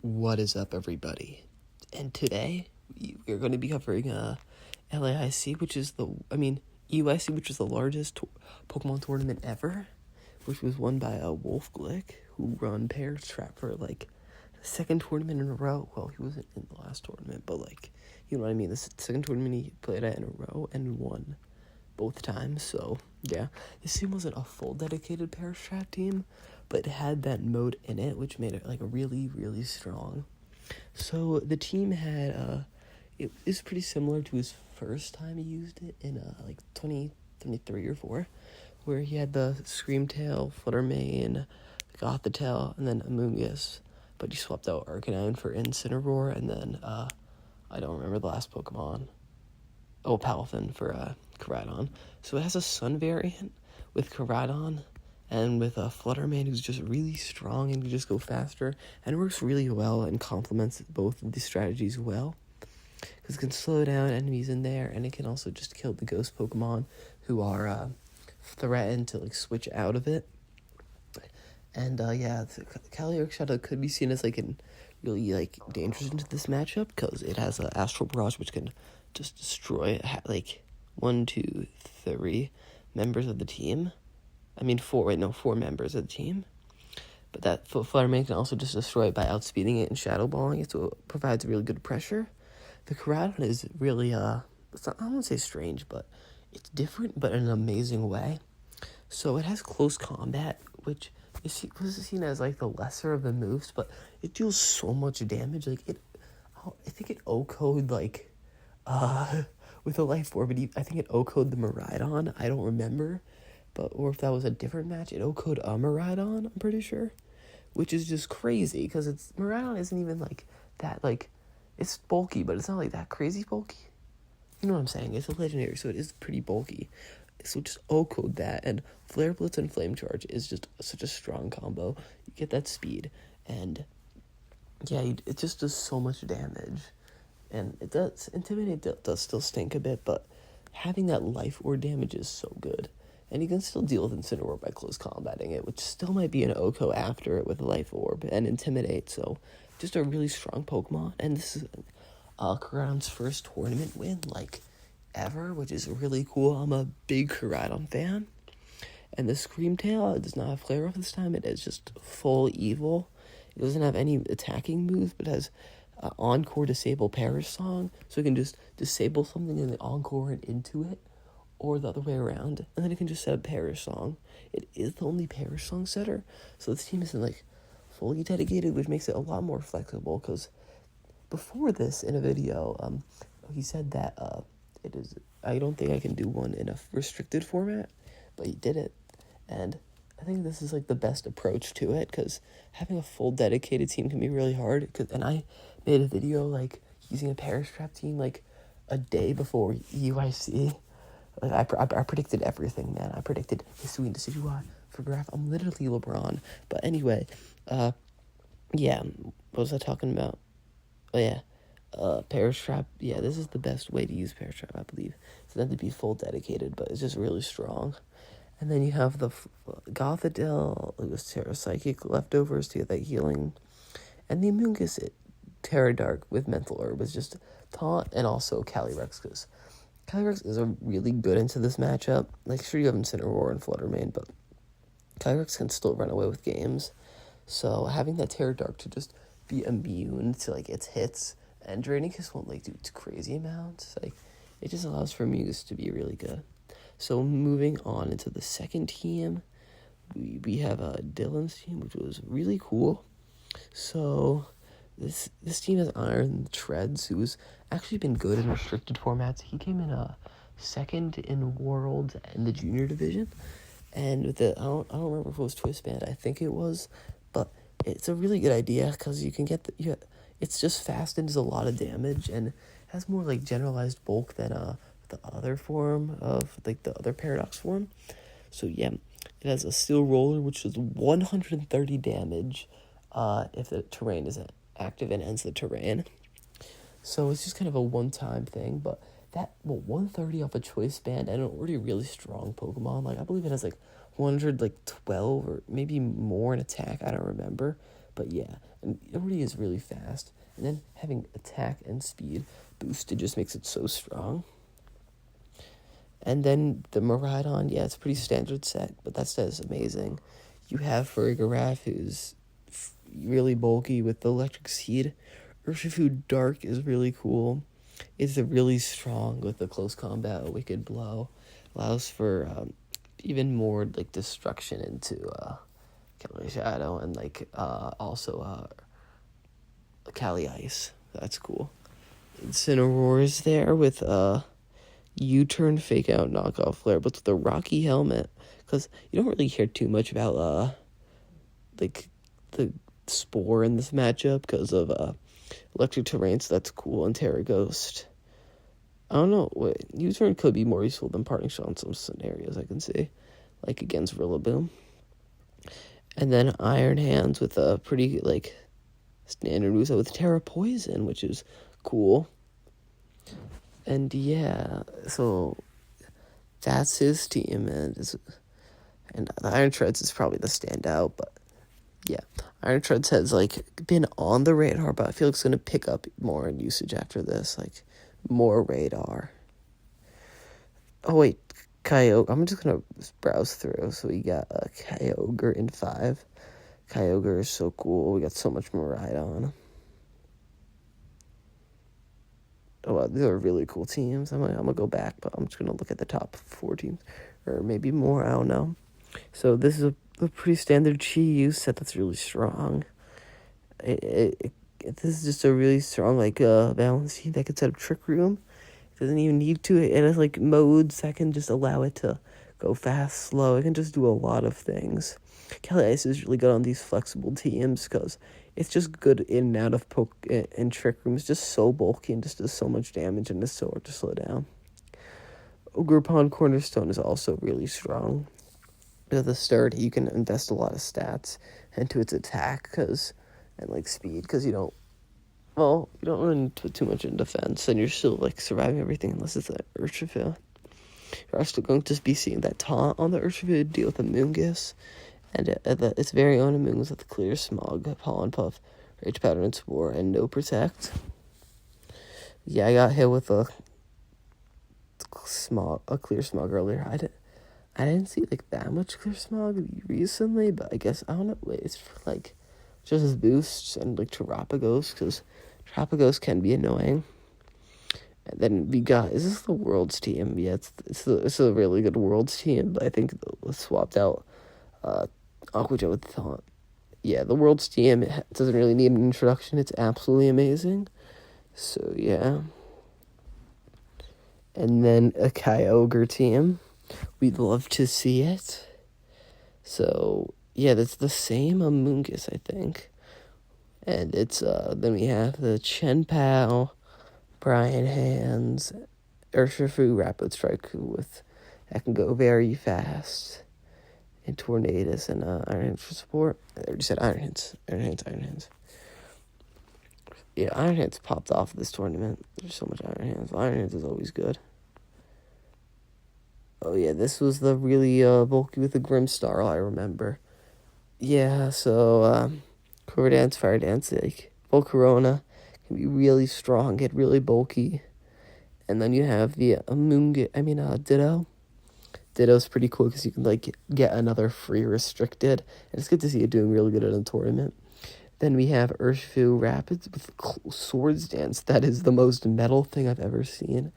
What is up, everybody? And today we're going to be covering LAIC, EUIC, which is the largest Pokemon tournament ever, which was won by Wolfey, who run Paris Trap for the second tournament in a row. Well, he wasn't in the last tournament, but you know what I mean. The second tournament he played at in a row and won both times. So yeah, this team wasn't a full dedicated Paris Trap team, but it had that mode in it, which made it really, really strong. So the team had it is pretty similar to his first time he used it in 2023 or 4, where he had the Screamtail, Fluttermane, Gothitelle, and then Amoonguss, but he swapped out Arcanine for Incineroar, and then I don't remember the last Pokemon. Oh, Palafin for Caradon. So it has a Sun variant with Caradon and with a Fluttermane who's just really strong and can just go faster, and it works really well and complements both of these strategies well, because it can slow down enemies in there, and it can also just kill the ghost Pokemon who are threatened to switch out of it. And Calyrex Shadow could be seen as really dangerous into this matchup, because it has Astral Barrage, which can just destroy 1, 2, 3 members of the team. Four members of the team. But that Fluttermane can also just destroy it by outspeeding it and Shadow Balling it, so it provides really good pressure. The Caradon is really, I won't say strange, but it's different, but in an amazing way. So it has close combat, which is seen as the lesser of the moves, but it deals so much damage. I think it O-code with a Life Orb, I think it O-code the Miraidon. I don't remember, or if that was a different match, it O-code a Miraidon, I'm pretty sure, which is just crazy, because Miraidon isn't even that, it's bulky, but it's not that crazy bulky. You know what I'm saying? It's a legendary, so it is pretty bulky. So just O-code that, and Flare Blitz and Flame Charge is just such a strong combo. You get that speed, and yeah, it just does so much damage. And it does, Intimidate does still stink a bit, but having that Life Orb damage is so good. And you can still deal with Incineroar by close combating it, which still might be an OHKO after it with Life Orb and Intimidate, so just a really strong Pokemon. And this is Caradon's first tournament win, ever, which is really cool. I'm a big Caradon fan. And the Screamtail does not have Flare Up this time. It is just full evil. It doesn't have any attacking moves, but has Encore Disable Perish Song, so it can just disable something in the Encore and into it, or the other way around, and then it can just set a Perish Song. It is the only Perish Song setter, so this team isn't fully dedicated, which makes it a lot more flexible, because before this, in a video, he said that I don't think I can do one in a restricted format, but he did it, and I think this is the best approach to it, because having a full dedicated team can be really hard, and I made a video using a Paris Trap team a day before UIC. I predicted everything, man. I predicted Hisuian Decidueye for Graph. I'm literally LeBron. But anyway, yeah, what was I talking about? Oh yeah, Paris Trap. Yeah, this is the best way to use Paris Trap, I believe. It's meant to be full dedicated, but it's just really strong. And then you have the Gothitelle with Terra Psychic leftovers to get that healing. And the Amoonguss, Terra Dark with Mental Herb is just taunt, and also Calyrex, because Calyrex is a really good into this matchup. Sure, you have Incineroar and Fluttermane, but Calyrex can still run away with games. So having that Terra Dark to just be immune to its hits, and Draining Kiss won't do crazy amounts. It just allows for Amoonguss to be really good. So moving on into the second team, we have Dylan's team, which was really cool. So this team has Iron Treads, who's actually been good in restricted formats. He came in second in Worlds and the Junior Division, and with I don't remember if it was Twist Band. I think it was, but it's a really good idea, because you can get it's just fast and does a lot of damage, and has more generalized bulk than the other form of the other Paradox form. So yeah, it has a Steel Roller, which does 130 damage if the terrain is active and ends the terrain. So it's just kind of a one-time thing, but 130 off a Choice Band and an already really strong Pokemon. I believe it has 112 or maybe more in attack. I don't remember, But yeah, and it already is really fast. And then having attack and speed boosted just makes it so strong. And then the Miraidon, yeah, it's a pretty standard set, but that set is amazing. You have Farigiraf, who's really bulky with the electric seed. Urshifu Dark is really cool. It's really strong with the close combat, Wicked Blow. Allows for even more like destruction into Killer Shadow and also Cali Ice. That's cool. Incineroar is there with U-turn fake out knockoff flare, but with the Rocky helmet, because you don't really hear too much about like the Spore in this matchup because of electric terrain, so that's cool. And Terra Ghost, I don't know, U-turn could be more useful than Parting Shot in some scenarios I can see, like against Rillaboom. And then Iron Hands with a pretty like standard move with Terra Poison, which is cool. And yeah, so that's his team, and the Iron Treads is probably the standout, but yeah, Iron Treads has like been on the radar, but I feel like it's gonna pick up more in usage after this, like more radar. Oh wait, Kyogre. I'm just gonna browse through. So we got a Kyogre in 5. Kyogre is so cool. We got so much Miraidon. Oh, wow, these are really cool teams. I'm gonna go back, but I'm just gonna look at the top 4 teams, or maybe more. I don't know. So this is a pretty standard Chi use set that's really strong. This is just a really strong balance team that can set up Trick Room. It doesn't even need to. It has like modes that can just allow it to go fast, slow. It can just do a lot of things. Cali Ice is really good on these flexible teams because it's just good in and out of and Trick Room. It's just so bulky and just does so much damage and is so hard to slow down. Ogerpon Cornerstone is also really strong. At the start, you can invest a lot of stats into its attack and speed, because you don't really need to put too much in defense, and you're still surviving everything unless it's an Urshifu. You're also going to be seeing that taunt on the Urshifu to deal with the Mungus, and its very own Mungus with Clear Smog, Pollen Puff, Rage Powder and Spore, and no Protect. Yeah, I got hit with a Clear Smog earlier. I didn't see that much Clear Smog recently, but I guess, I don't know, it's for just as boosts and Terapagos, because Terapagos can be annoying. And then we got, is this the Worlds team? Yeah, it's a really good Worlds team, but I think it swapped out Aquajet with Taunt. Yeah, the Worlds team doesn't really need an introduction. It's absolutely amazing. So yeah. And then a Kyogre team. We'd love to see it. So yeah, that's the same Amoonguss, I think. And it's then we have the Chenpao, Brian Hands, Urshifu, Rapid Strike that can go very fast, and Tornadus and Iron Hands for support. I already said Iron Hands. Yeah, Iron Hands popped off this tournament. There's so much Iron Hands. Iron Hands is always good. Oh yeah, this was the really bulky with the Grimmsnarl, I remember. Yeah, so Quiver Dance, Fire Dance, Volcarona can be really strong, get really bulky. And then you have the Ditto. Ditto's pretty cool because you can get another free restricted, and it's good to see it doing really good in a tournament. Then we have Urshifu Rapids with Swords Dance. That is the most metal thing I've ever seen.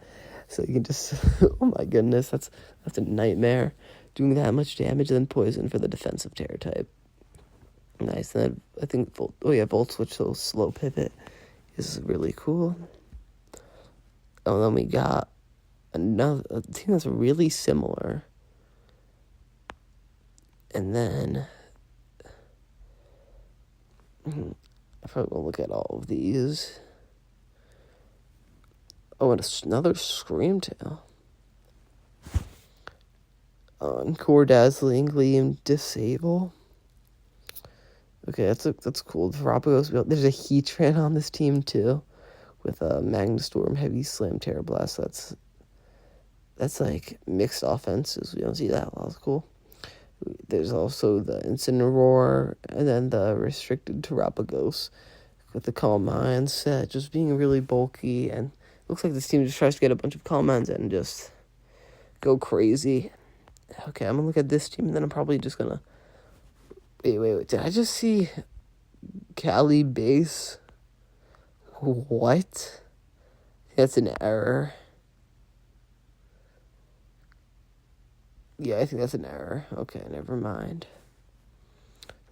So you can just, oh my goodness, that's a nightmare. Doing that much damage, then poison for the defensive Terror type. Nice. And then I think Volt Switch, so slow pivot is really cool. Oh, then we got another team that's really similar. And then I probably won't look at all of these. Oh, and another Screamtail. Encore Dazzling Gleam Disable. Okay, that's cool. Terapagos, there's a Heatran on this team too, with a Magnastorm, Heavy Slam, Terra Blast. That's mixed offenses. We don't see that a lot. That's cool. There's also the Incineroar, and then the restricted Terapagos with the Calm Mind set, just being really bulky, and looks like this team just tries to get a bunch of Calm Minds and just go crazy. Okay, I'm gonna look at this team, and then I'm probably just gonna... Wait, did I just see Cali base? What? That's an error. Yeah, I think that's an error. Okay, never mind.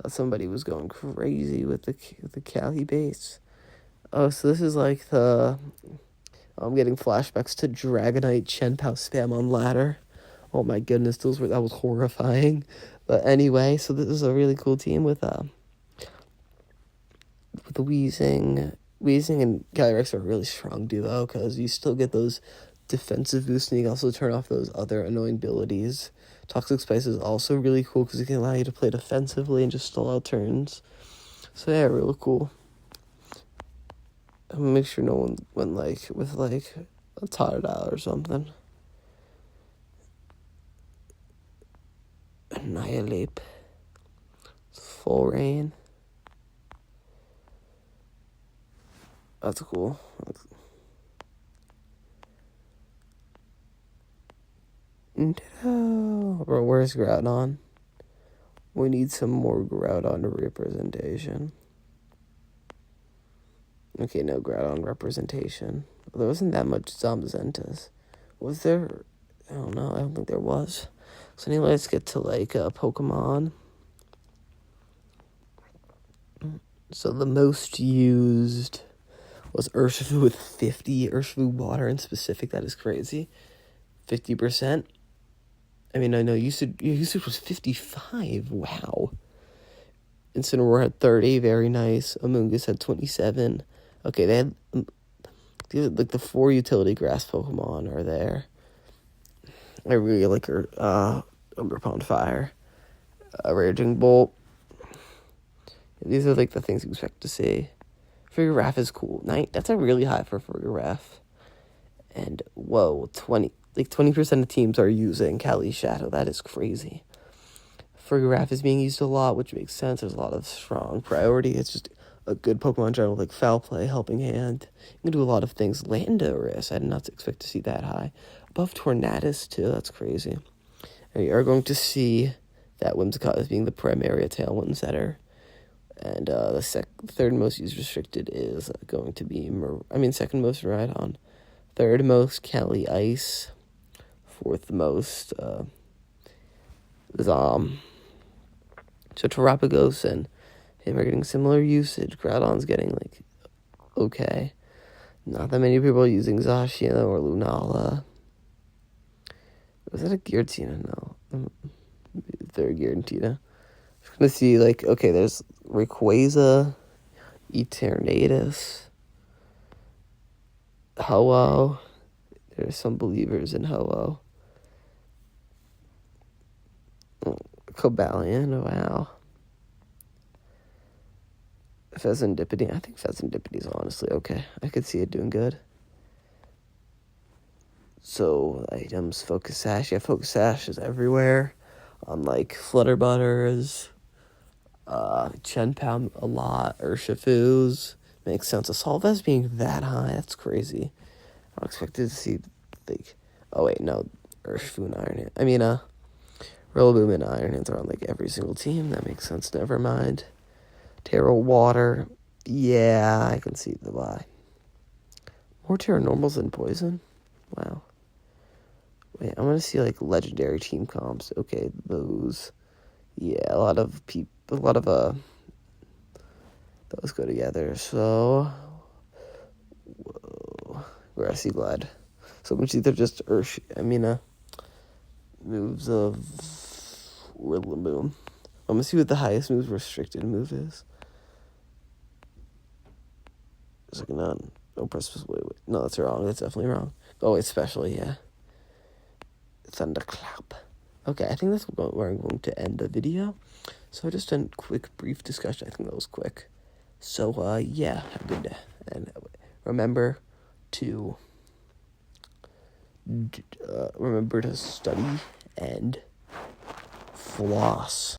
Thought somebody was going crazy with the Cali base. Oh, so this is like the... I'm getting flashbacks to Dragonite Chenpao spam on ladder. Oh my goodness, that was horrifying. But anyway, so this is a really cool team with the Weezing. Weezing and Calyrex are a really strong duo because you still get those defensive boosts, and you can also turn off those other annoying abilities. Toxic Spice is also really cool because it can allow you to play defensively and just stall out turns. So yeah, really cool. I'm gonna make sure no one went with a Totodile or something. Annihilate. Full rain. That's cool. No. Bro, where's Groudon? We need some more Groudon representation. Okay, no Groudon representation. There wasn't that much Zamzentas. Was there? I don't know. I don't think there was. So anyway, let's get to Pokemon. So the most used was Urshifu with 50. Urshifu water in specific. That is crazy. 50%. I mean, I know usage was 55. Wow. Incineroar had 30. Very nice. Amoonguss had 27. Okay, they had the 4 utility grass Pokemon are there. I really like her Underpond Fire. Raging Bolt. These are the things you expect to see. Farigiraf is cool. That's a really high for Farigiraf. And whoa, 20% of teams are using Cali Shadow. That is crazy. Farigiraf is being used a lot, which makes sense. There's a lot of strong priority. It's just a good Pokemon in general, like Foul Play, Helping Hand. You can do a lot of things. Landorus, I did not expect to see that high. Above Tornadus, too. That's crazy. And you are going to see that Whimsicott as being the primary Tailwind setter. And the third most use restricted is going to be... second most Miraidon. Third most Cali Ice. Fourth most Zom. So Terapagos and him are getting similar usage. Groudon's getting okay. Not that many people are using Zacian or Lunala. Was that a Giratina? No. Third Giratina. I'm gonna see okay, there's Rayquaza, Eternatus, Ho-Oh. There's some believers in Ho-Oh. Cobalion, wow. Pheasantipede. I think Pheasantipede is honestly okay. I could see it doing good. So, items, Focus Sash. Yeah, Focus Sash is everywhere. On Flutter Butters, Chenpao a lot, Urshifu's. Makes sense. Assault Vest being that high, that's crazy. I expected to see, oh wait, no, Urshifu and Iron Hand. Rillaboom and Iron Hands are on every single team. That makes sense. Never mind. Terra Water. Yeah, I can see the why. More Terra Normals than Poison? Wow. Wait, I'm going to see legendary team comps. Okay, those. Yeah, a lot of those go together. So, whoa. Grassy Glide. So much either just moves of Rillaboom. I'm gonna see what the highest moves restricted move is. No press. Wait. No, that's wrong. That's definitely wrong. Oh, it's special. Yeah. Thunderclap. Okay, I think that's where I'm going to end the video. So just a quick, brief discussion. I think that was quick. So, yeah, have a good day. And remember to study and floss.